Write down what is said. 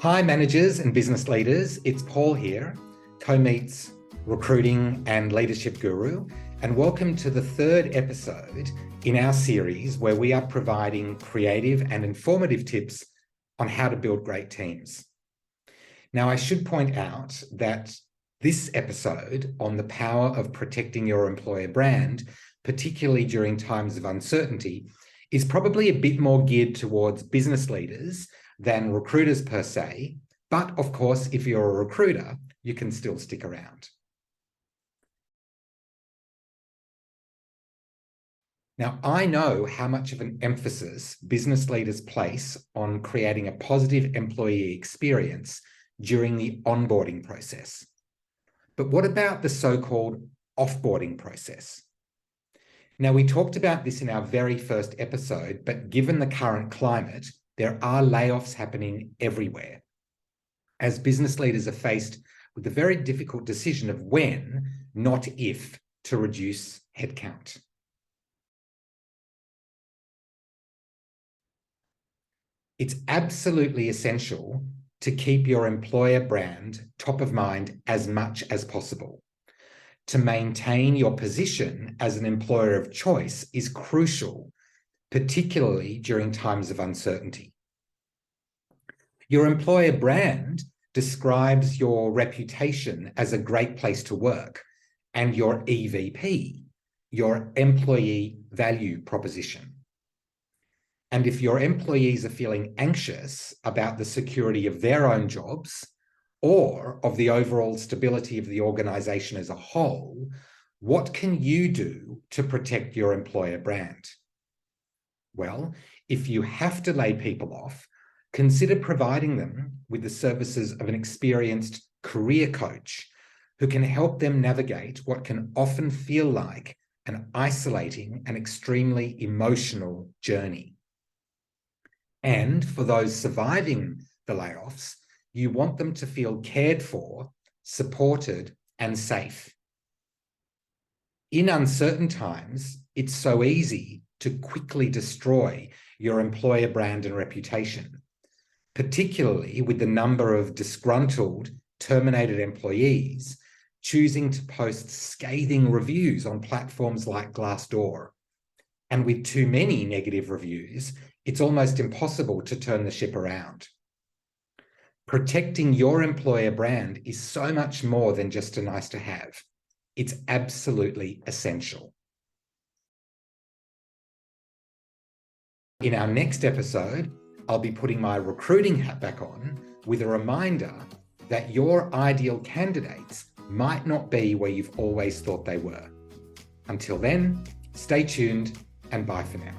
Hi, managers and business leaders. It's Paul here, Co-Meet's recruiting and leadership guru, and welcome to the third episode in our series where we are providing creative and informative tips on how to build great teams. Now, I should point out that this episode on the power of protecting your employer brand, particularly during times of uncertainty, is probably a bit more geared towards business leaders than recruiters per se. But of course, if you're a recruiter, you can still stick around. Now, I know how much of an emphasis business leaders place on creating a positive employee experience during the onboarding process. But what about the so-called offboarding process? Now, we talked about this in our very first episode, but given the current climate, there are layoffs happening everywhere, as business leaders are faced with the very difficult decision of when, not if, to reduce headcount. It's absolutely essential to keep your employer brand top of mind as much as possible. To maintain your position as an employer of choice is crucial, particularly during times of uncertainty. Your employer brand describes your reputation as a great place to work and your EVP, your employee value proposition. And if your employees are feeling anxious about the security of their own jobs or of the overall stability of the organization as a whole, what can you do to protect your employer brand? Well, if you have to lay people off, consider providing them with the services of an experienced career coach who can help them navigate what can often feel like an isolating and extremely emotional journey. And for those surviving the layoffs, you want them to feel cared for, supported, and safe. In uncertain times, it's so easy to quickly destroy your employer brand and reputation, particularly with the number of disgruntled, terminated employees choosing to post scathing reviews on platforms like Glassdoor. And with too many negative reviews, it's almost impossible to turn the ship around. Protecting your employer brand is so much more than just a nice to have. It's absolutely essential. In our next episode, I'll be putting my recruiting hat back on with a reminder that your ideal candidates might not be where you've always thought they were. Until then, stay tuned and bye for now.